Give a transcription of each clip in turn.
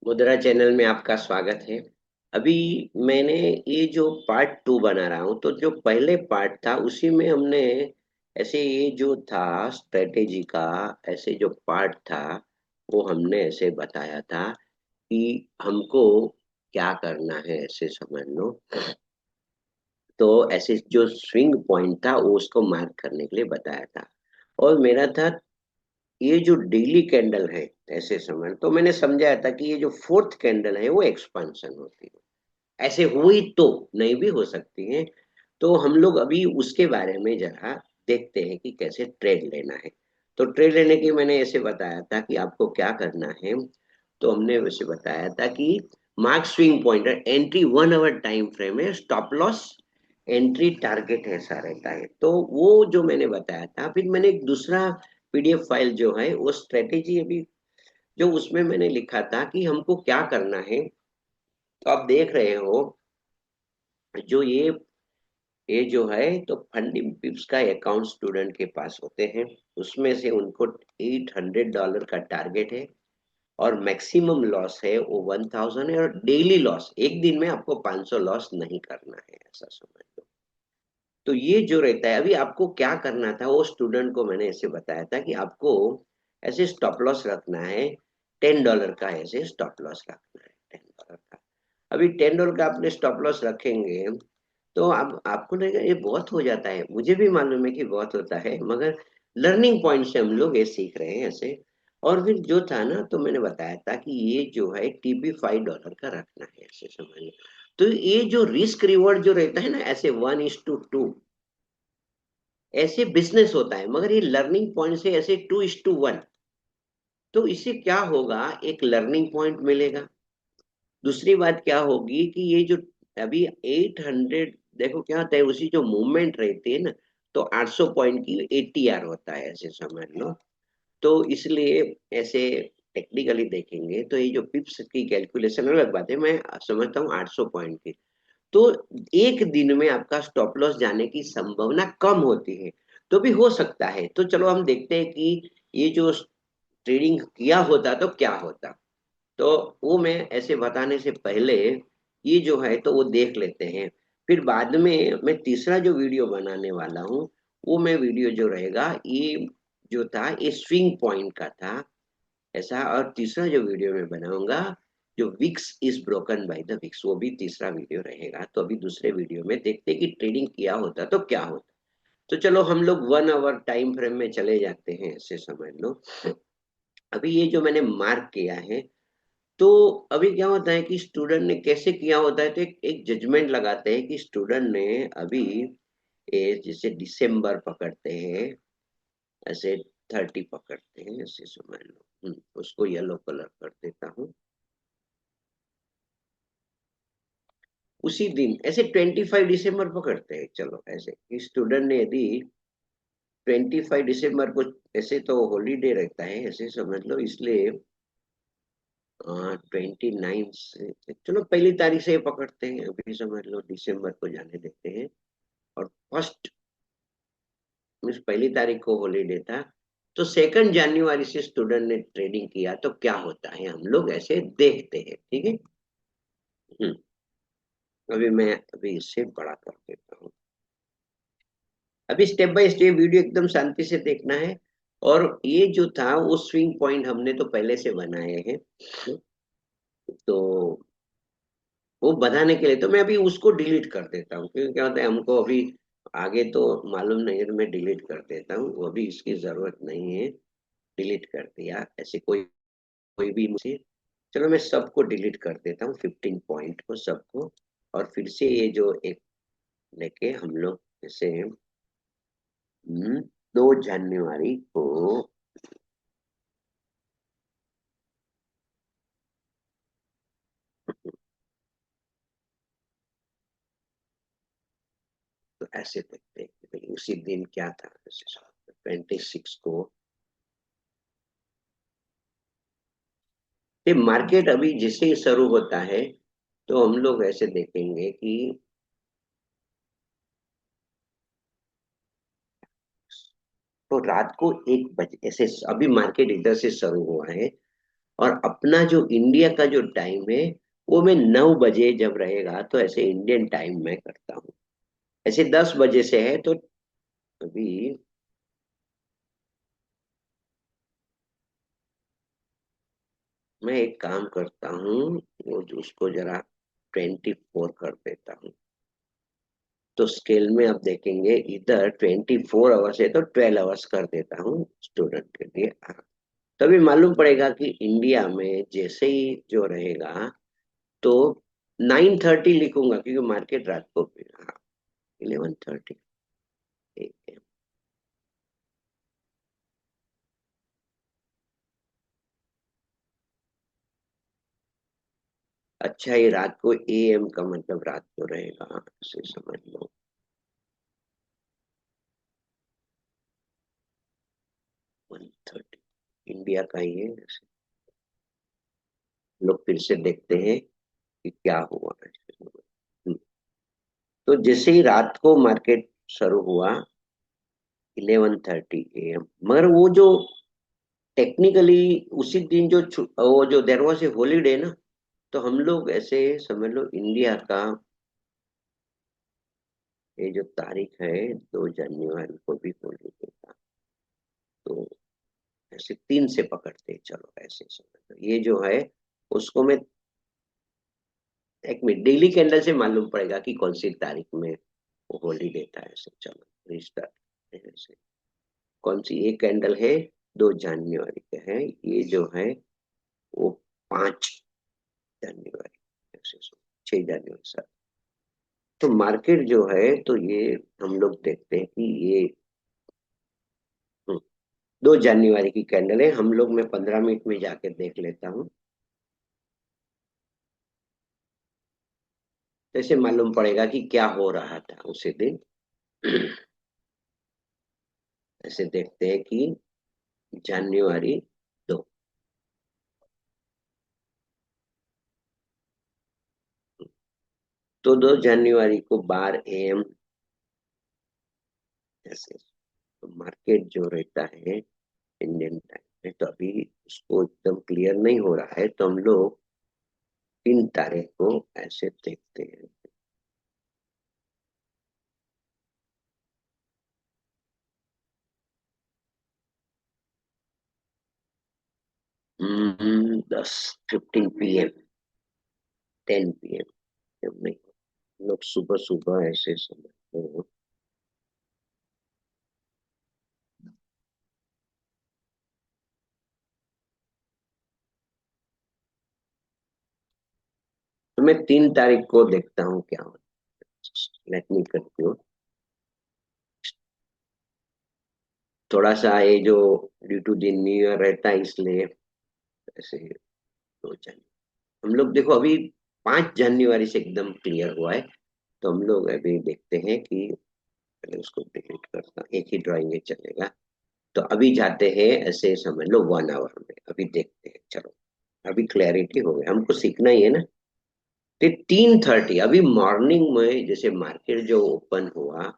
मुद्रा चैनल में आपका स्वागत है। अभी मैंने ये जो पार्ट 2 बना रहा हूँ, तो जो पहले पार्ट था उसी में हमने ऐसे ये जो था स्ट्रेटेजी का, ऐसे जो पार्ट था वो हमने ऐसे बताया था कि हमको क्या करना है, ऐसे समझ लो। तो ऐसे जो स्विंग पॉइंट था वो उसको मार्क करने के लिए बताया था। और मेरा था ये जो डेली कैंडल है, ऐसे समझ तो मैंने समझाया था कि ये जो फोर्थ कैंडल है वो एक्सपांशन होती है। ऐसे हुई तो नहीं भी हो सकती है। तो हम लोग अभी उसके बारे में जरा देखते हैं कि कैसे ट्रेड लेना है। तो ट्रेड लेने की मैंने ऐसे बताया था कि आपको क्या करना है। तो हमने वैसे बताया था कि mark swing pointer, entry 1 hour time frame है, स्टॉप लॉस एंट्री टारगेट ऐसा रहता है। तो वो जो मैंने बताया था, फिर मैंने एक दूसरा पीडीएफ फाइल जो है वो स्ट्रेटेजी अभी जो उसमें मैंने लिखा था कि हमको क्या करना है। तो आप देख रहे हो जो ये जो है, तो फंडिंग पिप्स का अकाउंट स्टूडेंट के पास होते हैं। उसमें से उनको $800 का टारगेट है और मैक्सिमम लॉस है वो 1000 है, और डेली लॉस एक दिन में आपको 500 लॉस नहीं करना है, ऐसा समझ लो। तो ये जो रहता है, अभी आपको क्या करना था वो स्टूडेंट को मैंने ऐसे बताया था कि आपको ऐसे स्टॉप लॉस रखना है। $10 का ऐसे स्टॉप लॉस रखना है, $10 का। अभी $10 का आपने स्टॉप लॉस रखेंगे तो अब आपको लगेगा ये बहुत हो जाता है। मुझे भी मालूम है कि बहुत होता है, मगर लर्निंग पॉइंट से हम लोग ये सीख रहे हैं ऐसे। और फिर जो था ना, तो मैंने बताया था कि ये जो है टीपी $5 का रखना है, ऐसे समझ लो। तो ये जो रिस्क रिवॉर्ड जो रहता है ना, ऐसे 1:2 ऐसे बिजनेस होता है, मगर ये लर्निंग पॉइंट से ऐसे 2:1। तो इससे क्या होगा, एक लर्निंग पॉइंट मिलेगा। दूसरी बात क्या होगी कि ये जो अभी 800, देखो क्या होता है, उसी जो मूवमेंट रहती है ना, तो 800 पॉइंट की एटीआर होता है, ऐसे समझ लो। तो इसलिए ऐसे टेक्निकली देखेंगे तो ये जो पिप्स की कैलकुलेशन अलग बात है, मैं समझता हूँ 800 पॉइंट की। तो एक दिन में आपका स्टॉप लॉस जाने की संभावना कम होती है। तो भी हो सकता है, तो चलो हम देखते हैं कि ये जो ट्रेडिंग किया होता तो क्या होता। तो वो मैं ऐसे बताने से पहले ये जो है तो वो देख लेते हैं। फिर बाद में मैं तीसरा जो वीडियो बनाने वाला हूँ, वो मैं वीडियो जो रहेगा ये जो था ये स्विंग पॉइंट का था ऐसा। और तीसरा जो वीडियो मैं बनाऊंगा, जो wicks is broken by the wicks, वो भी तीसरा वीडियो रहेगा। तो अभी दूसरे वीडियो में देखते हैं कि ट्रेडिंग किया होता तो क्या होता। तो चलो हम लोग 1 आवर टाइम फ्रेम में चले जाते हैं, ऐसे समझ लो। अभी ये जो मैंने मार्क किया है, तो अभी क्या होता है कि स्टूडेंट ने कैसे किया होता है, तो एक जजमेंट लगाते हैं कि स्टूडेंट ने अभी ये जैसे दिसंबर पकड़ते हैं, ऐसे 30 पकड़ते हैं, ऐसे समझ लो। उसको येलो कलर कर देता हूँ। उसी दिन ऐसे 25 दिसंबर पकड़ते हैं, चलो ऐसे स्टूडेंट ने यदि 25 दिसंबर को, ऐसे तो हॉलीडे रहता है ऐसे समझ लो, इसलिए 29 से, चलो पहली तारीख से पकड़ते हैं, अभी समझ लो दिसंबर को जाने देते हैं। और फर्स्ट मीन्स पहली तारीख को हॉलीडे था, तो 2 जनवरी से स्टूडेंट ने ट्रेडिंग किया तो क्या होता है, हम लोग ऐसे देखते हैं, ठीक है। हम्म, अभी मैं अभी इससे बड़ा कर देता हूँ। अभी स्टेप बाय स्टेप वीडियो एकदम शांति से देखना है। और ये जो था वो स्विंग पॉइंट हमने तो पहले से बनाए हैं। तो वो बनाने के लिए तो मैं अभी उसको डिलीट कर देता हूँ, क्योंकि क्या होता है हमको अभी आगे तो मालूम नहीं है, तो मैं डिलीट कर देता हूँ, वो अभी इसकी जरूरत नहीं है। डिलीट कर दिया, ऐसे कोई कोई भी मुझे, चलो मैं सबको डिलीट कर देता हूँ, 15 पॉइंट को सबको। और फिर से ये जो एक लेके हम लोग जैसे 2 जनवरी को, तो ऐसे देखते हैं कि भाई उसी दिन क्या था, जैसे 26 को। ये मार्केट अभी जैसे ही शुरू होता है, तो हम लोग ऐसे देखेंगे कि तो रात को 1 बजे ऐसे, अभी मार्केट इधर से शुरू हुआ है और अपना जो इंडिया का जो टाइम है वो मैं 9 बजे जब रहेगा तो ऐसे इंडियन टाइम में करता हूँ। ऐसे 10 बजे से है तो अभी मैं एक काम करता हूँ, वो जो उसको जरा 24 कर देता हूँ। तो स्केल में आप देखेंगे इधर 24 आवर्स है तो 12 आवर्स कर देता हूँ स्टूडेंट के लिए। हाँ, तभी मालूम पड़ेगा कि इंडिया में जैसे ही जो रहेगा तो 9:30 लिखूंगा क्योंकि मार्केट रात को भी, हाँ, 11:30। अच्छा, ये रात को AM का मतलब रात को रहेगा, हाँ, ऐसे समझ लो। 1:30 इंडिया का ही है। ऐसे लोग फिर से देखते हैं कि क्या हुआ ऐसे। तो जैसे ही रात को मार्केट शुरू हुआ 11:30 AM, मगर वो जो टेक्निकली उसी दिन जो वो जो देर वॉज ए हॉलीडे ना, तो हम लोग ऐसे समझ लो इंडिया का ये जो तारीख है 2 जनवरी को भी हॉलीडे था। तो ऐसे 3 से पकड़ते हैं, चलो ऐसे समझ लो ये जो है उसको मैं एक मिनट डेली कैंडल से मालूम पड़ेगा कि कौन सी तारीख में वो हॉलीडे था। ऐसे चलो रिस्टार्ट ऐसे कौन सी एक कैंडल है 2 जनवरी का है, ये जो है वो 5 जनवरी, ऐसे 6 जनवरी सर। तो मार्केट जो है तो ये हम लोग देखते हैं कि ये 2 जनवरी की कैंडल है। हम लोग मैं 15 मिनट में जाके देख लेता हूँ, जैसे मालूम पड़ेगा कि क्या हो रहा था उसी दिन। ऐसे देखते हैं कि January 2, तो 2 जनवरी को 12 AM ऐसे। तो मार्केट जो रहता है इंडियन टाइम में, तो अभी उसको एकदम क्लियर नहीं हो रहा है तो हम लोग 3 तारीख को ऐसे देखते हैं। 10:15 PM, 10 PM नहीं, हम लोग सुबह सुबह ऐसे समझते हो। तो मैं 3 तारीख को देखता हूँ क्या होता है। Let me conclude. थोड़ा सा ये जो ड्यू टू दिन न्यू ईयर रहता है इसलिए ऐसे हो जाए। हम लोग देखो अभी 5 जनवरी से एकदम क्लियर हुआ है, तो हम लोग अभी देखते हैं कि पहले उसको डिलीट करता, एक ही ड्राइंग है चलेगा। तो अभी जाते हैं ऐसे समझ लो 1 आवर में, अभी देखते हैं चलो। अभी क्लैरिटी हो गई, हमको सीखना ही है ना। तो 3:30 अभी मॉर्निंग में जैसे मार्केट जो ओपन हुआ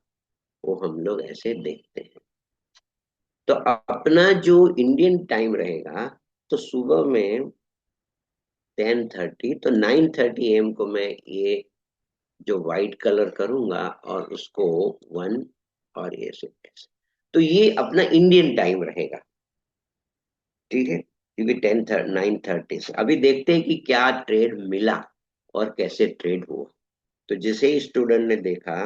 वो हम लोग ऐसे देखते हैं। तो अपना जो इंडियन टाइम रहेगा तो सुबह में 10:30, तो 9:30 AM को मैं ये जो व्हाइट कलर करूंगा और उसको 1 और ये से ऐसे। तो ये अपना इंडियन टाइम रहेगा, ठीक है, क्योंकि 9:30 से अभी देखते हैं कि क्या ट्रेड मिला और कैसे ट्रेड हुआ। तो जैसे ही स्टूडेंट ने देखा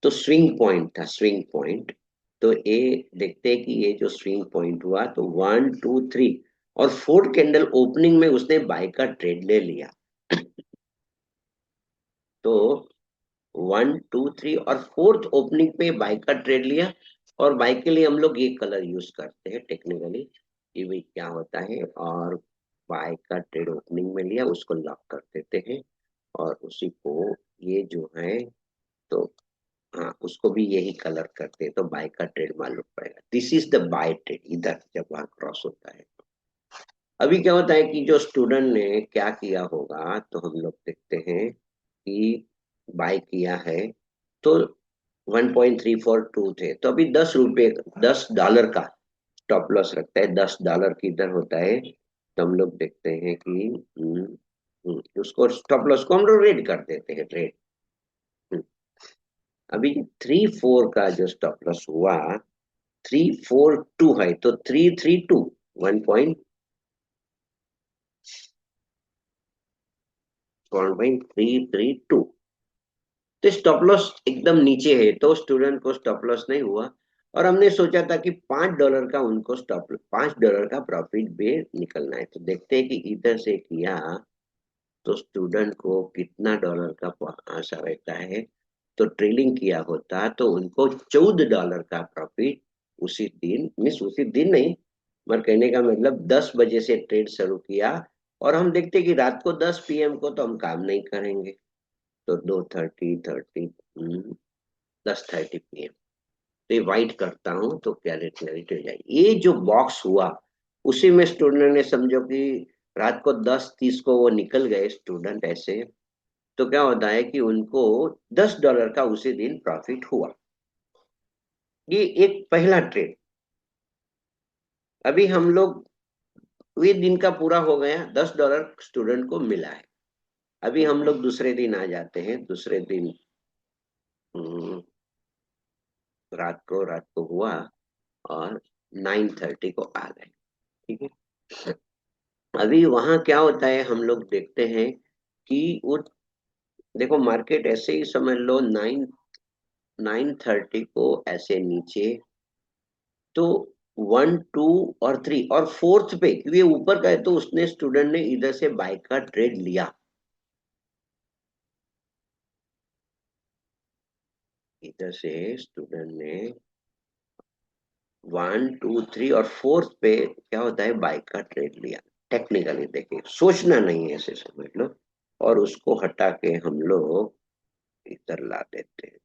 तो स्विंग पॉइंट था, स्विंग पॉइंट। तो ये देखते हैं कि ये जो स्विंग पॉइंट हुआ तो 1 2 3 और फोर्थ कैंडल ओपनिंग में उसने बाय का ट्रेड ले लिया। तो 1 2 3 और फोर्थ ओपनिंग पे बाय का ट्रेड लिया। और बाय के लिए हम लोग ये कलर यूज करते हैं टेक्निकली कि भाई क्या होता है, और बाय का ट्रेड ओपनिंग में लिया उसको लॉक कर देते हैं। और उसी को ये जो है तो हाँ उसको भी यही कलर करते हैं तो बाय का ट्रेड मालूम पड़ेगा। This is the buy trade इधर जब वहां क्रॉस होता है। अभी क्या होता है कि जो स्टूडेंट ने क्या किया होगा तो हम लोग देखते हैं कि बाय किया है तो 1.342 थे, तो अभी 10 रुपए $10 का स्टॉप लॉस रखता है, $10 की इधर होता है, तो हम लोग देखते हैं कि उसको स्टॉप लॉस को हम लोग रेड कर देते हैं, रेड। अभी 3-4 का जो स्टॉप लॉस हुआ, 3-4-2 है, तो 3-3-2, 1.332। तो स्टॉप लॉस एकदम नीचे है, तो स्टूडेंट को स्टॉप लॉस नहीं हुआ। और हमने सोचा था कि $5 का उनको $5 का प्रॉफिट भी निकलना है। तो देखते हैं कि इधर से किया तो स्टूडेंट को कितना डॉलर का आशा रहता है। तो ट्रेलिंग किया होता तो उनको $14 का प्रॉफिट उसी दिन, मिस उसी दिन नहीं, मगर कहने का मतलब 10 बजे से ट्रेड शुरू किया, और हम देखते कि रात को 10 PM को तो हम काम नहीं करेंगे, तो 2:30 10:30 PM। तो ये वाइट करता हूँ तो क्लैरिटी हो जाएगी। ये जो बॉक्स हुआ उसी में स्टूडेंट ने, समझो कि रात को 10:30 को वो निकल गए स्टूडेंट ऐसे, तो क्या होता है कि उनको $10 का उसी दिन प्रॉफिट हुआ। ये एक पहला ट्रेड। अभी हम लोग, ये दिन का पूरा हो गया, $10 स्टूडेंट को मिला है। अभी हम लोग दूसरे दिन आ जाते हैं। दूसरे दिन रात को हुआ और 9:30 को आ गए, ठीक है। अभी वहां क्या होता है हम लोग देखते हैं कि वो, देखो मार्केट ऐसे ही समझ लो, 9:30 को ऐसे नीचे, तो 1, 2 और 3 और 4th पे, क्योंकि ये ऊपर का है तो उसने, स्टूडेंट ने इधर से बाय का ट्रेड लिया। इधर से स्टूडेंट ने 1, 2, 3 और 4th पे क्या होता है, बाय का ट्रेड लिया। टेक्निकली देखिए, सोचना नहीं है, ऐसे समझ लो, और उसको हटा के हम लोग इधर ला देते हैं।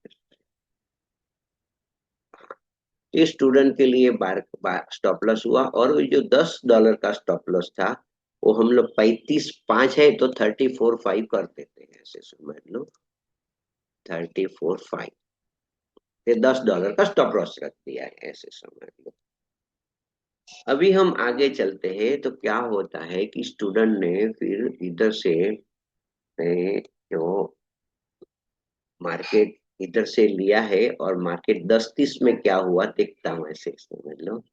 ये स्टूडेंट के लिए बार, बार स्टॉप लॉस हुआ, और वो जो $10 का स्टॉप लॉस था, वो हम लोग 35.5 है तो 34.5 कर देते हैं, ऐसे समझ लो, 34.5। ये $10 का स्टॉप लॉस रख दिया है, ऐसे समझ लो। अभी हम आगे चलते हैं तो क्या होता है कि स्टूडेंट ने फिर इधर से जो मार्केट इधर से लिया है, और मार्केट 10:30 में क्या हुआ देखता हूँ, ऐसे समझ लो,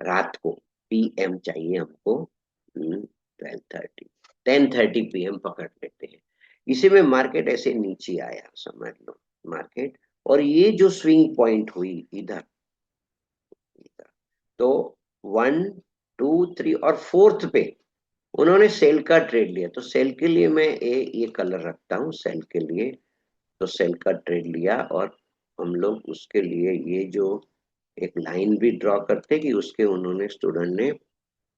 रात को PM चाहिए हमको, 12:30, 10:30 PM पकड़ लेते हैं। इसी में मार्केट ऐसे नीचे आया, समझ लो, मार्केट, और ये जो स्विंग पॉइंट हुई इधर, इधर, तो 1, 2, 3 और 4th पे उन्होंने सेल का ट्रेड लिया। तो सेल के लिए मैं ये कलर रखता हूँ, सेल के लिए। तो सेल का ट्रेड लिया, और हम लोग उसके लिए ये जो एक लाइन भी ड्रॉ करते कि उसके, उन्होंने स्टूडेंट ने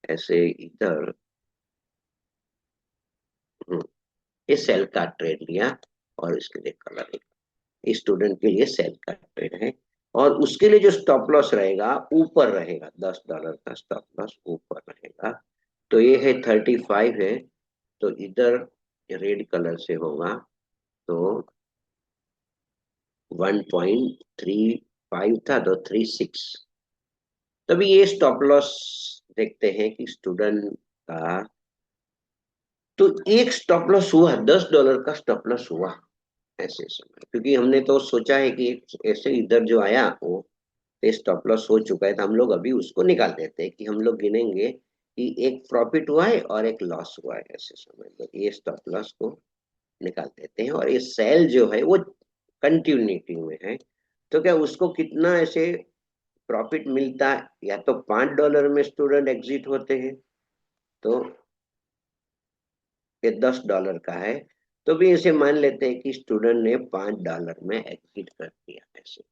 ऐसे इधर, हम्म, ये सेल का ट्रेड लिया, और इसके लिए कलर है, स्टूडेंट के लिए सेल का ट्रेड है। और उसके लिए जो स्टॉप लॉस रहेगा ऊपर रहेगा, $10 का स्टॉप लॉस ऊपर रहेगा। तो ये है 35 है, तो इधर रेड कलर से होगा, तो 1.35 था तो 36। तभी ये स्टॉप लॉस देखते हैं कि स्टूडेंट का, तो एक स्टॉप लॉस हुआ, $10 का स्टॉप लॉस हुआ, ऐसे समय, क्योंकि हमने तो सोचा है कि ऐसे इधर जो आया वो स्टॉप लॉस हो चुका है, तो हम लोग अभी उसको निकाल देते हैं, कि हम लोग गिनेंगे कि एक प्रॉफिट हुआ है और एक लॉस हुआ है, ऐसे समझ लो, ये स्टॉप लॉस को निकाल देते हैं। और ये सेल जो है वो कंटिन्यूटी में है, तो क्या उसको कितना ऐसे प्रॉफिट मिलता है, या तो $5 में स्टूडेंट एग्जिट होते हैं, तो ये $10 का है, तो भी इसे मान लेते हैं कि स्टूडेंट ने $5 में एग्जिट कर दिया, ऐसे।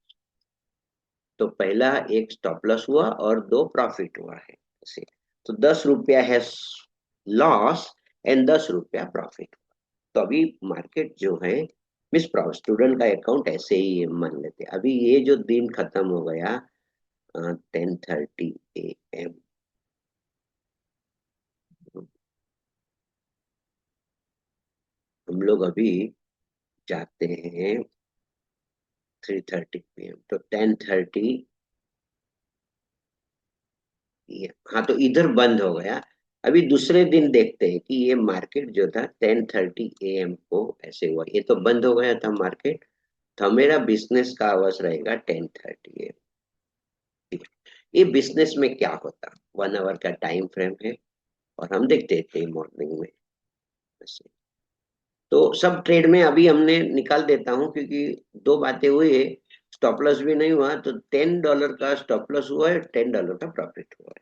तो पहला एक स्टॉप लॉस हुआ और दो प्रॉफिट हुआ है, ऐसे। तो ₹10 है लॉस, एंड ₹10 प्रॉफिट। तो अभी मार्केट जो है, मिस स्टूडेंट का अकाउंट ऐसे ही मान लेते हैं। अभी ये जो दिन खत्म हो गया 10:30 AM, हम लोग अभी जाते हैं 3:30 PM, तो 10:30 हाँ, तो इधर बंद हो गया। अभी दूसरे दिन देखते हैं कि ये मार्केट जो था 10:30 AM को ऐसे हुआ, ये तो बंद हो गया था मार्केट। तो मेरा बिजनेस का आवर्स रहेगा 10:30 AM। ये बिजनेस में क्या होता, 1 आवर का टाइम फ्रेम है, और हम देखते थे मॉर्निंग में ऐसे। तो सब ट्रेड में अभी हमने निकाल देता हूँ, क्योंकि दो बातें हुई है। स्टॉप लॉस भी नहीं हुआ, तो $10 का स्टॉप लॉस हुआ है, $10 का प्रॉफिट हुआ है।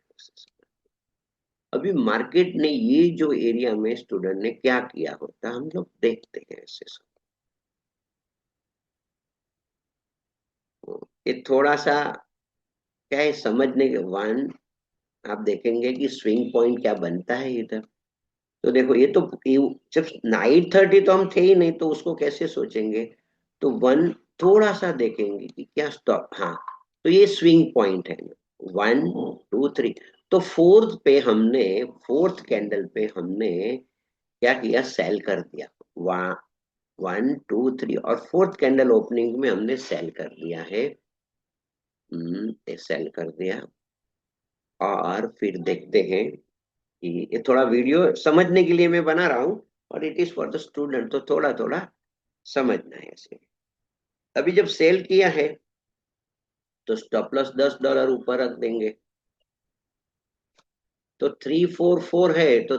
अभी मार्केट ने ये जो एरिया में स्टूडेंट ने क्या किया होता, हम लोग देखते हैं ऐसे सब। ये थोड़ा सा क्या है समझने के वन, आप देखेंगे कि स्विंग पॉइंट क्या बनता है इधर। तो देखो ये तो जब 9:30 तो हम थे ही नहीं, तो उसको कैसे सोचेंगे। तो वन, थोड़ा सा देखेंगे कि क्या स्टॉप, हाँ, तो ये स्विंग पॉइंट है। 1 2 3, तो फोर्थ कैंडल पे हमने क्या किया, सेल कर दिया। वहां 1 2 3, और फोर्थ कैंडल ओपनिंग में हमने सेल कर दिया है। ये सेल कर दिया। और फिर देखते हैं कि ये थोड़ा वीडियो समझने के लिए मैं बना रहा हूँ, और it is for the student, तो थोड़ा थोड़ा समझना है ऐसे। अभी जब सेल किया है, तो स्टॉप लॉस $10 ऊपर रख देंगे। तो 344 है, तो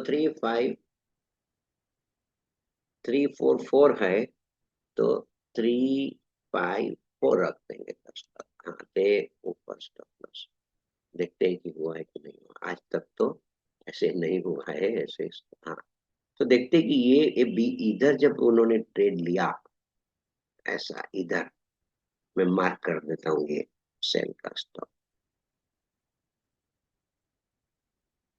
354 है, तो 354 रख देंगे 10 तक। हाँ, ते ऊपर स्टॉप लॉस। देखते हैं कि हुआ है कि नहीं हुआ, आज तक तो ऐसे नहीं हुआ है ऐसे। हाँ, तो देखते हैं कि ये बी इधर जब उन्होंने ट्रेड लिया ऐसा, इधर मैं मार्क कर देता हूँ ये सेल का स्टॉप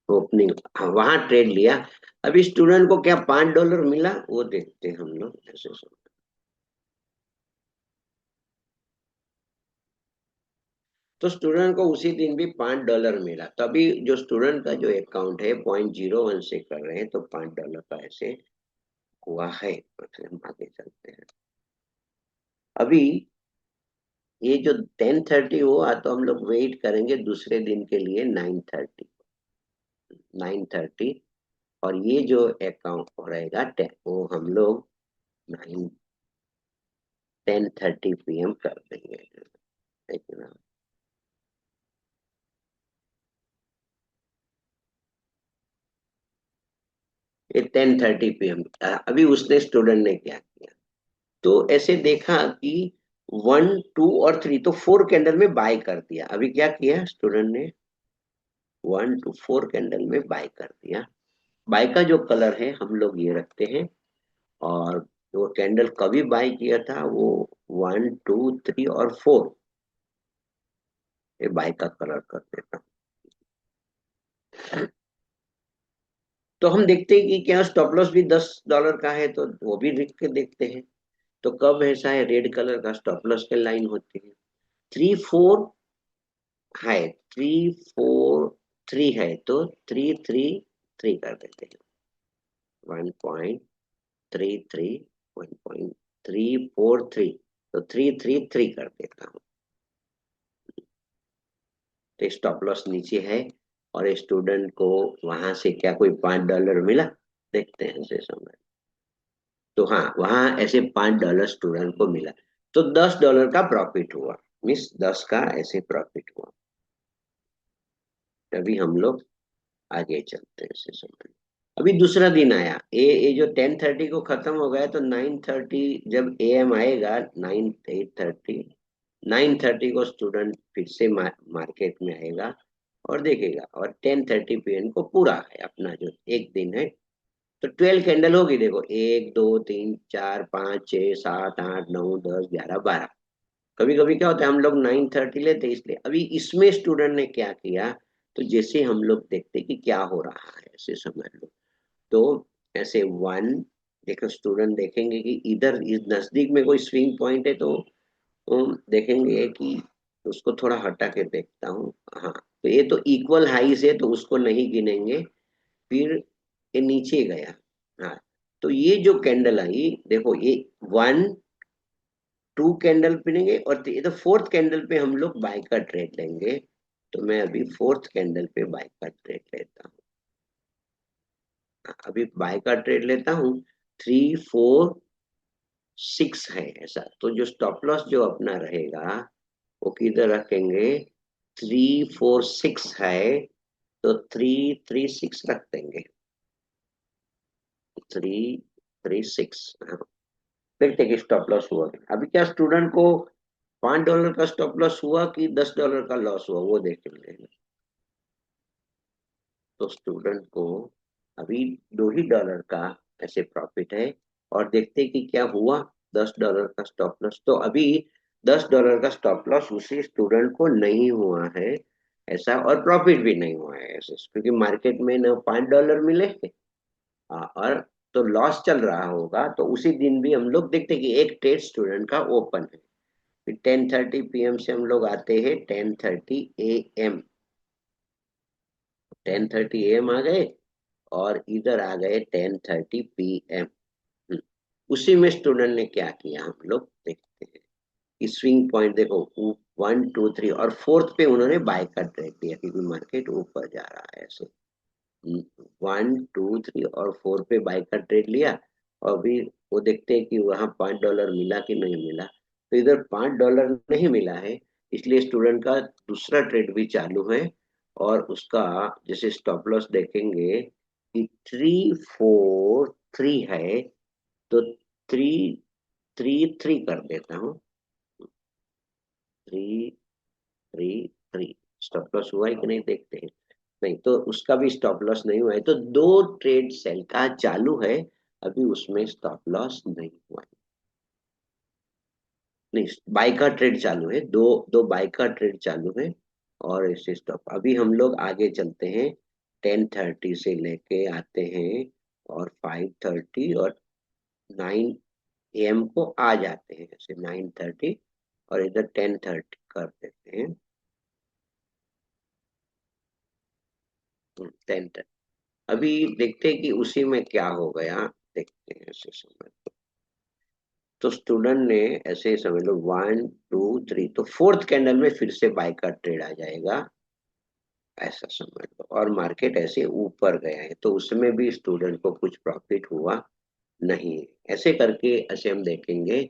ओपनिंग। हाँ, वहां ट्रेड लिया। अभी स्टूडेंट को क्या $5 मिला, वो देखते हैं हम लोग ऐसे सब। तो स्टूडेंट को उसी दिन भी $5 मिला। तभी जो स्टूडेंट का जो अकाउंट है 0.01 से कर रहे हैं, तो $5 का ऐसे हुआ है। फिर हम आगे चलते हैं। अभी ये जो 10:30 हुआ, तो हम लोग वेट करेंगे दूसरे दिन के लिए 9:30। और ये जो अकाउंट रहेगा वो हम लोग 10:30 PM कर देंगे, है ना। ये 10:30 PM। अभी उसने स्टूडेंट ने क्या किया, तो ऐसे देखा कि 1 2 और 3, तो 4 कैंडल में बाय कर दिया। अभी क्या किया स्टूडेंट ने, 1 to 4 कैंडल में बाय कर दिया। बाय का जो कलर है हम लोग ये रखते हैं। और वो कैंडल कभी बाय किया था, वो 1 2 3 और 4, ये बाय का कलर कर देता हूँ। तो हम देखते हैं कि क्या स्टॉप लॉस भी $10 का है, तो वो भी लिख के देखते हैं। तो कब ऐसा है, रेड कलर का स्टॉप लॉस के लाइन होती है। 3 4 है, 3 4 3 है, तो 3 3 3 कर देते हैं। 1.33, 1.343, तो 3 3 3 कर देता हूँ। तो स्टॉप लॉस नीचे है, और स्टूडेंट को वहां से क्या कोई $5 मिला, देखते हैं ऐसे समय। तो हाँ, वहां ऐसे $5 स्टूडेंट को मिला, तो $10 का प्रॉफिट हुआ। मीन्स 10 का ऐसे प्रॉफिट हुआ। तभी हम लोग आगे चलते हैं ऐसे समय। अभी दूसरा दिन आया, ये जो 10:30 को खत्म हो गया, तो 9:30 जब AM आएगा, 9:30 को स्टूडेंट फिर से मार्केट में आएगा और देखेगा, और 10:30 PM को पूरा है अपना जो एक दिन है। तो 12 कैंडल होगी, देखो, 1 2 3 4 5 6 7 8 9 10 11 12। कभी कभी क्या होता है, हम लोग 9:30 लेते हैं, इसलिए अभी इसमें स्टूडेंट ने क्या किया। तो जैसे हम लोग देखते कि क्या हो रहा है, ऐसे समझ लो। तो ऐसे वन, देखो स्टूडेंट देखेंगे कि इधर इस नजदीक में कोई स्विंग पॉइंट है, तो देखेंगे कि उसको थोड़ा हटा के देखता हूँ। हाँ, तो ये तो इक्वल हाई से, तो उसको नहीं गिनेंगे। फिर ये नीचे गया। हाँ, तो ये जो कैंडल आई, देखो ये 1 2 कैंडल पिनेंगे, और ये तो फोर्थ कैंडल पे हम लोग बाय का ट्रेड लेंगे। तो मैं अभी फोर्थ कैंडल पे बाय का ट्रेड लेता हूँ। अभी बाय का ट्रेड लेता हूँ, 3 4 6 है ऐसा, तो जो स्टॉप लॉस जो अपना रहेगा वो किधर रखेंगे, 3 4 6 है, तो 3 3 6 रख देंगे, 3 3 6। हाँ, देखते कि स्टॉप लॉस हुआ क्या। अभी क्या स्टूडेंट को $5 का स्टॉप लॉस हुआ कि $10 का लॉस हुआ, वो देख लेंगे। तो स्टूडेंट को अभी $2 ही का ऐसे प्रॉफिट है, और देखते कि क्या हुआ, $10 का स्टॉप लॉस। तो अभी $10 का स्टॉप लॉस उसी स्टूडेंट को नहीं हुआ है ऐसा, और प्रॉफिट भी नहीं हुआ है ऐसे, क्योंकि मार्केट में न $5 मिले और तो लॉस चल रहा होगा। तो उसी दिन भी हम लोग देखते कि एक ट्रेड स्टूडेंट का ओपन है, फिर 10:30 PM से हम लोग आते हैं 10:30 AM, 10:30 AM आ गए, और इधर आ गए 10:30 PM। उसी में स्टूडेंट ने क्या किया हम लोग देखते हैं कि स्विंग पॉइंट देखो, 1 2 3 और फोर्थ पे उन्होंने बाय का ट्रेड दिया, क्योंकि मार्केट ऊपर जा रहा है ऐसे। 1 2 3 और 4 पे बाय का ट्रेड लिया, और अभी वो देखते हैं कि वहां $5 मिला कि नहीं मिला। तो इधर $5 नहीं मिला है, इसलिए स्टूडेंट का दूसरा ट्रेड भी चालू है, और उसका जैसे स्टॉप लॉस देखेंगे कि 3 4 3 है, तो 3 3 3 कर देता हूँ, 3 3 3। स्टॉप लॉस हुआ है कि नहीं देखते हैं, नहीं तो उसका भी स्टॉप लॉस नहीं हुआ है, तो दो ट्रेड सेल का चालू है, अभी उसमें स्टॉप लॉस नहीं हुआ है। नहीं, बाय का ट्रेड चालू है, दो दो बाय का ट्रेड चालू है, और ऐसे स्टॉप। अभी हम लोग आगे चलते हैं, 10:30 से लेके आते हैं, और 5:30 और 9 AM को आ जाते हैं ऐसे, 9:30 और इधर 10:30 कर देते हैं, 10:30। अभी देखते हैं कि उसी में क्या हो गया, देखते हैं ऐसे समय। तो स्टूडेंट ने ऐसे समझ लो 1 2 3, तो फोर्थ कैंडल में फिर से बाय का ट्रेड आ जाएगा ऐसा समझ लो, और मार्केट ऐसे ऊपर गया है, तो उसमें भी स्टूडेंट को कुछ प्रॉफिट हुआ नहीं। ऐसे करके ऐसे हम देखेंगे।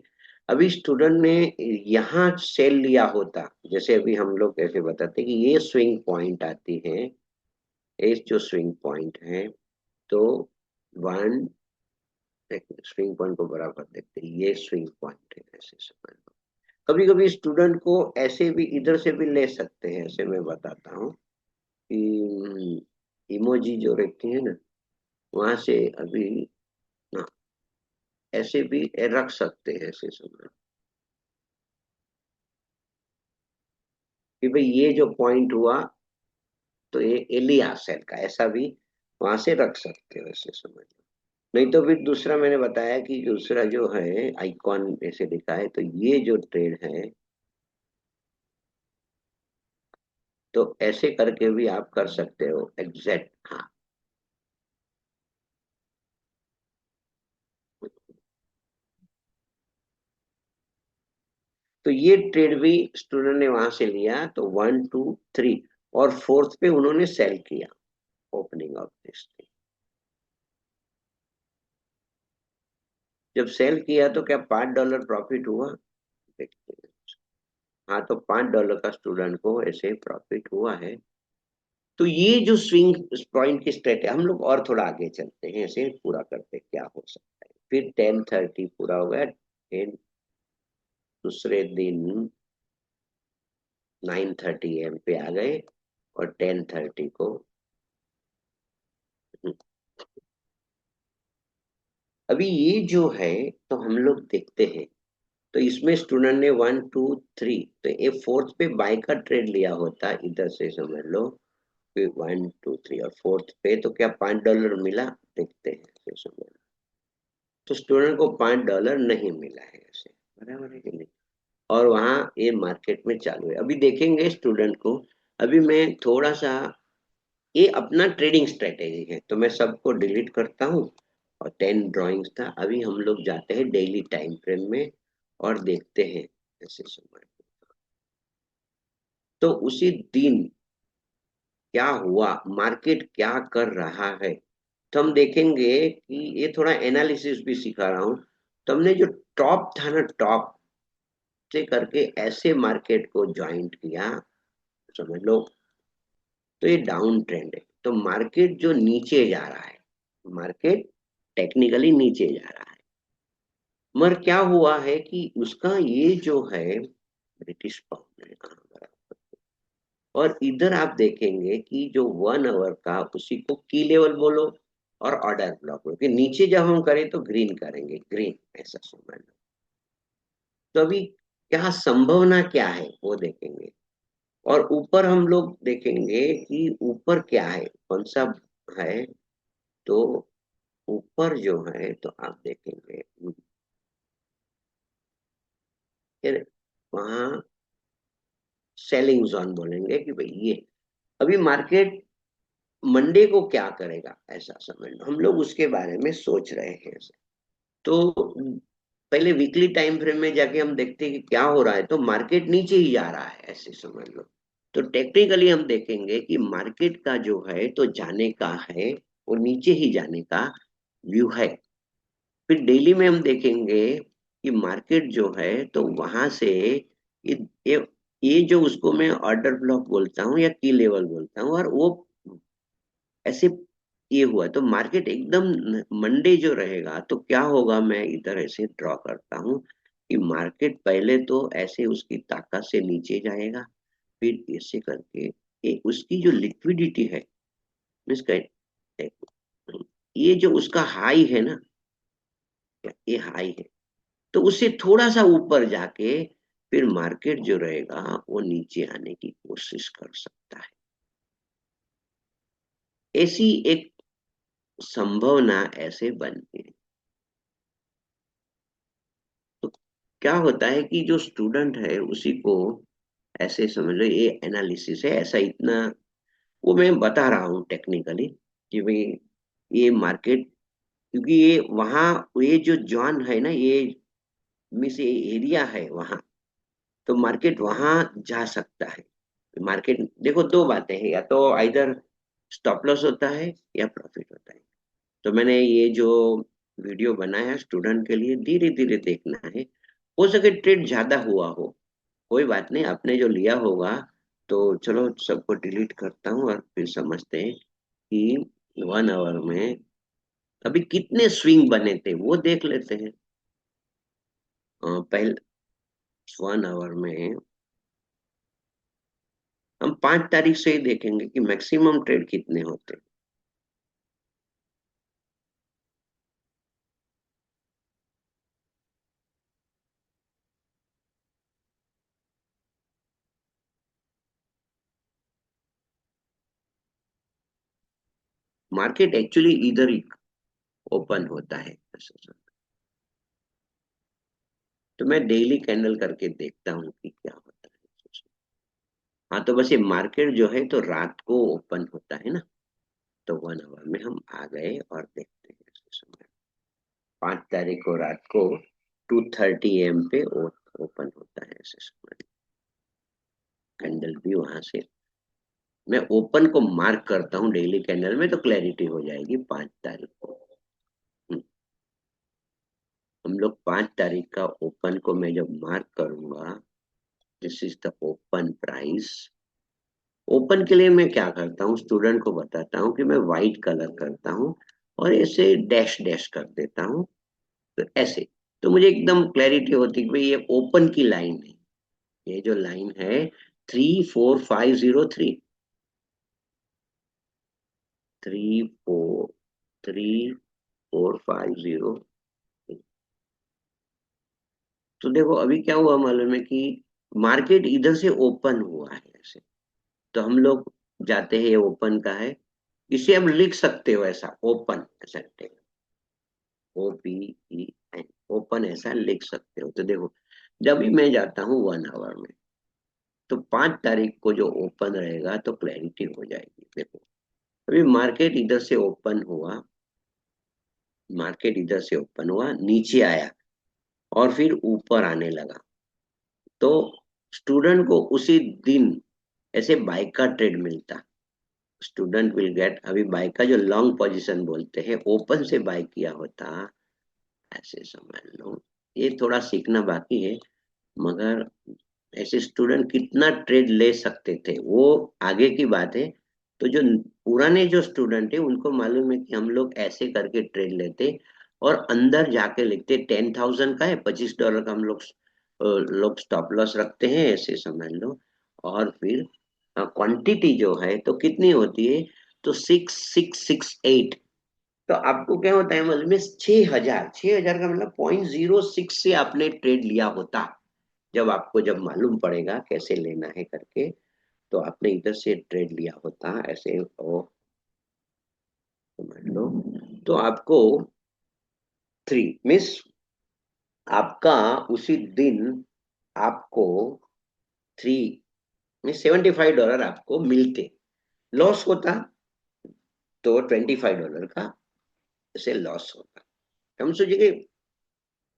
अभी स्टूडेंट ने यहाँ सेल लिया होता, जैसे अभी हम लोग ऐसे बताते हैं कि ये स्विंग पॉइंट आती है, ये जो स्विंग पॉइंट है, तो वन, स्विंग पॉइंट को बराबर देखते हैं, ये स्विंग पॉइंट है ऐसे समझ लो। कभी कभी स्टूडेंट को ऐसे भी इधर से भी ले सकते हैं, ऐसे मैं बताता हूँ कि इमोजी जो रहती है ना, वहां से अभी ना ऐसे भी रख सकते हैं ऐसे समझ, कि भाई ये जो पॉइंट हुआ, तो ये एलिया सेल का ऐसा भी वहां से रख सकते हो ऐसे समझ लो। नहीं तो फिर दूसरा मैंने बताया कि दूसरा जो है आइकॉन ऐसे लिखा है, तो ये जो ट्रेड है, तो ऐसे करके भी आप कर सकते हो एग्जैक्ट। हाँ, तो ये ट्रेड भी स्टूडेंट ने वहां से लिया, तो 1 2 3 और फोर्थ पे उन्होंने सेल किया ओपनिंग ऑफ दिस। जब सेल किया तो क्या $5 प्रॉफिट हुआ, देखते हैं। हाँ, तो $5 का स्टूडेंट को ऐसे प्रॉफिट हुआ है। तो ये जो स्विंग पॉइंट की स्ट्रेट है, हम लोग और थोड़ा आगे चलते हैं, ऐसे पूरा करते हैं, क्या हो सकता है। फिर 10:30 पूरा हो गया, 10 दूसरे दिन 9:30 AM पे आ गए, और 10:30 को अभी ये जो है, तो हम लोग देखते हैं, तो इसमें स्टूडेंट ने 1 2 3, तो ये फोर्थ पे बाय का ट्रेड लिया होता, इधर से समझ लो, फिर 1 2 3 और फोर्थ पे, तो क्या $5 मिला, देखते हैं फिर समझ लो। तो स्टूडेंट को $5 नहीं मिला है ऐसे, बराबर है कि नहीं, और वहां ये मार्केट में चालू है। अभी देखेंगे स्टूडेंट को, अभी मैं थोड़ा सा, ये अपना ट्रेडिंग स्ट्रेटेजी है, तो मैं सबको डिलीट करता हूँ, और 10 ड्राइंग्स था। अभी हम लोग जाते हैं डेली टाइम फ्रेम में, और देखते हैं ऐसे समय। तो उसी दिन क्या हुआ, मार्केट क्या कर रहा है। तो हम देखेंगे कि ये थोड़ा एनालिसिस भी सिखा रहा हूँ। तो हमने जो टॉप था ना, टॉप से करके ऐसे मार्केट को ज्वाइंट किया, समझ लो, तो ये डाउन ट्रेंड है। तो मार्केट जो नीचे जा रहा है, मार्केट टेक्निकली नीचे जा रहा है, मगर क्या हुआ है कि उसका ये जो है ब्रिटिश पाउंड है कहाँ बराबर। और इधर आप देखेंगे कि जो 1 आवर का, उसी को की लेवल बोलो और ऑर्डर ब्लॉक बोलो, कि नीचे जब हम करें तो ग्रीन करेंगे, ग्रीन ऐसा समझ लो। तो अभी क्या संभावना क्या है वो देखेंगे। और ऊपर हम लोग देखेंगे कि ऊपर क्या है, कौन सा है। तो ऊपर जो है तो आप देखेंगे फिर वहां सेलिंग जोन बोलेंगे कि भाई ये अभी मार्केट मंडे को क्या करेगा, ऐसा समझ लो, हम लोग उसके बारे में सोच रहे हैं। तो पहले वीकली टाइम फ्रेम में जाके हम देखते हैं कि क्या हो रहा है, तो मार्केट नीचे ही जा रहा है, ऐसे समझ लो। तो टेक्निकली हम देखेंगे कि मार्केट का जो है तो जाने का है, वो नीचे ही जाने का व्यू है। फिर डेली में हम देखेंगे कि मार्केट जो है तो वहां से ये ये, ये जो उसको मैं ऑर्डर ब्लॉक बोलता हूँ या की लेवल बोलता हूँ, और वो ऐसे ये हुआ तो मार्केट एकदम मंडे जो रहेगा तो क्या होगा, मैं इधर ऐसे ड्रॉ करता हूँ कि मार्केट पहले तो ऐसे उसकी ताकत से नीचे जाएगा, फिर ऐसे करके ये उसकी जो लिक्विडिटी है, मीन्स ये जो उसका हाई है ना, ये हाई है, तो उससे थोड़ा सा ऊपर जाके फिर मार्केट जो रहेगा वो नीचे आने की कोशिश कर सकता है। ऐसी एक संभावना ऐसे बनती है। तो क्या होता है कि जो स्टूडेंट है उसी को ऐसे समझ लो ये एनालिसिस है, ऐसा इतना वो मैं बता रहा हूँ टेक्निकली कि भाई ये मार्केट, क्योंकि ये वहाँ ये जो जॉन है ना, ये मिस ये एरिया है वहाँ, तो मार्केट वहाँ जा सकता है। मार्केट देखो दो बातें हैं, या तो इधर स्टॉप लॉस होता है या प्रॉफिट होता है। तो मैंने ये जो वीडियो बनाया स्टूडेंट के लिए, धीरे धीरे देखना है, हो सके ट्रेड ज्यादा हुआ हो, कोई बात नहीं, आपने जो लिया होगा। तो चलो सबको डिलीट करता हूँ और फिर समझते हैं कि 1 आवर में अभी कितने स्विंग बने थे वो देख लेते हैं। पहले 1 आवर में हम 5 तारीख से ही देखेंगे कि मैक्सिमम ट्रेड कितने होते हैं। मार्केट एक्चुअली इधर ही ओपन होता है। तो मैं डेली कैंडल करके देखता हूँ कि क्या होता है। हाँ, तो बस ये मार्केट जो है तो रात को ओपन होता है ना, तो 1 आवर में हम आ गए और देखते हैं इस समय। 5 तारीख को रात को 2:30 AM पे ओपन होता है ऐसे समय। कैंडल भी वहां से मैं ओपन को मार्क करता हूँ डेली कैंडल में, तो क्लैरिटी हो जाएगी 5 तारीख को। हम्म, हम लोग 5 तारीख का ओपन को मैं जब मार्क करूंगा, this is the open price. Open के लिए मैं क्या करता हूँ, स्टूडेंट को बताता हूँ कि मैं व्हाइट कलर करता हूँ और ऐसे डैश डैश कर देता हूँ, तो ऐसे, तो मुझे एकदम क्लैरिटी होती है कि भाई ये ओपन की लाइन है। ये जो लाइन है 34503, 34345 0। तो देखो अभी क्या हुआ मालूम है कि मार्केट इधर से ओपन हुआ है ऐसे, तो हम लोग जाते हैं, ये ओपन का है, इसे हम लिख सकते हो ऐसा, ओपन ऐसा, OPEN, ओपन ऐसा लिख सकते हो। तो देखो जब भी मैं जाता हूँ 1 आवर में, तो 5 तारीख को जो ओपन रहेगा तो क्लैरिटी हो जाएगी। देखो अभी मार्केट इधर से ओपन हुआ, मार्केट इधर से ओपन हुआ, नीचे आया और फिर ऊपर आने लगा, तो स्टूडेंट को उसी दिन ऐसे बाइक का ट्रेड मिलता। स्टूडेंट विल गेट, अभी बाय का जो लॉन्ग पोजीशन बोलते हैं, ओपन से बाय किया होता, ऐसे समझ लो। ये थोड़ा सीखना बाकी है, मगर ऐसे स्टूडेंट कितना ट्रेड ले सकते थे वो आगे की बात है। तो जो पुराने जो स्टूडेंट है उनको मालूम है कि हम लोग ऐसे करके ट्रेड लेते और अंदर जाके लिखते 10,000 का है, $25 का हम लोग स्टॉप लॉस रखते हैं, ऐसे समझ लो। और फिर क्वांटिटी जो है तो कितनी होती है, तो 6,668। तो आपको क्या होता है, मतलब में 6,000 का मतलब 0.06 से आपने ट्रेड लिया होता। जब आपको जब मालूम पड़ेगा कैसे लेना है करके, तो आपने इधर से ट्रेड लिया होता ऐसे, ओ समझ लो। तो आपको 3 मिस, आपका उसी दिन आपको 3 में $75 आपको मिलते। लॉस होता तो $25 का ऐसे लॉस होता। हम सोचेंगे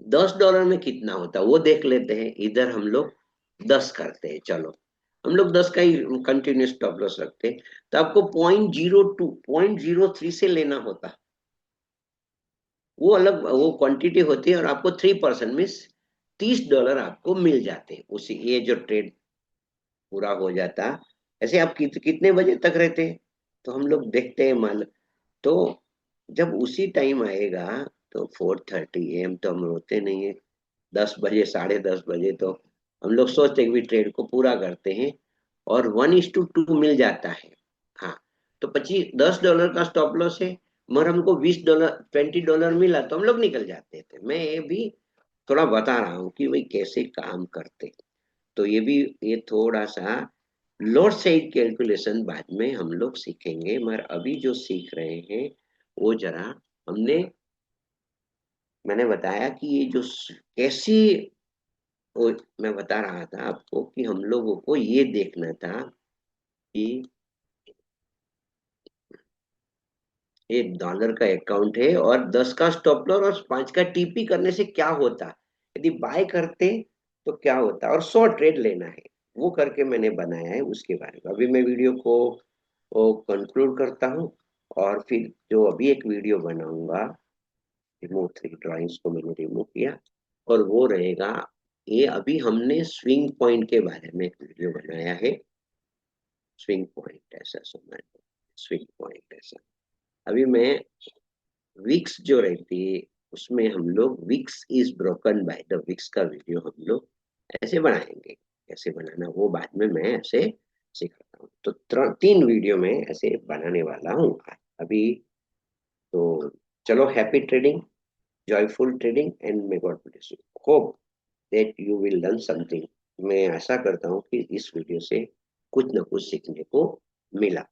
$10 में कितना होता वो देख लेते हैं, इधर हम लोग 10 करते हैं, चलो हम लोग 10 का ही कंटिन्यूस स्टॉप लॉस रखते हैं। तो आपको 0.02 0.03 से लेना होता, वो अलग वो क्वांटिटी होती है, और आपको 3% में $30 आपको मिल जाते हैं उसी, ये जो ट्रेड पूरा हो जाता। ऐसे आप कितने बजे तक रहते हैं, तो हम लोग देखते हैं माल। तो जब उसी टाइम आएगा, तो 4:30 AM तो हम होते नहीं है, 10 बजे 10:30 बजे तो हम लोग सोचते हैं कि ट्रेड को पूरा करते हैं, और 1:2 मिल जाता है। हाँ, तो 10 डॉलर का स्टॉप लॉस है, मगर हमको $20 $20 मिला तो हम लोग निकल जाते थे। मैं ये भी थोड़ा बता रहा हूँ कि भाई कैसे काम करते। तो ये भी, ये थोड़ा सा लोड साइड कैलकुलेशन बाद में हम लोग सीखेंगे, मगर अभी जो सीख रहे हैं वो जरा हमने, मैंने बताया कि ये जो कैसी, वो मैं बता रहा था आपको कि हम लोगों को ये देखना था कि $1 का अकाउंट है और 10 का स्टॉप लॉस और 5 का टीपी करने से क्या होता, यदि बाय करते तो क्या होता, और 100 ट्रेड लेना है, वो करके मैंने बनाया है उसके बारे में। अभी मैं वीडियो को कंक्लूड करता हूँ, और फिर जो अभी एक वीडियो बनाऊंगा, रिमूव 3 ड्राइंग्स को मैंने रिमूव किया, और वो रहेगा, ये अभी हमने स्विंग पॉइंट के बारे में एक वीडियो बनाया है। स्विंग पॉइंट ऐसा समझ लो, स्विंग पॉइंट ऐसा। अभी मैं विक्स जो रहती है उसमें हम लोग wicks is broken by the wicks का वीडियो हम लोग ऐसे बनाएंगे। कैसे बनाना वो बाद में मैं ऐसे सिखाता हूँ। तो 3 वीडियो में ऐसे बनाने वाला हूँ अभी। तो चलो, happy trading, joyful trading, and may God bless you, hope that you will learn something. मैं आशा करता हूँ कि इस वीडियो से कुछ ना कुछ सीखने को मिला।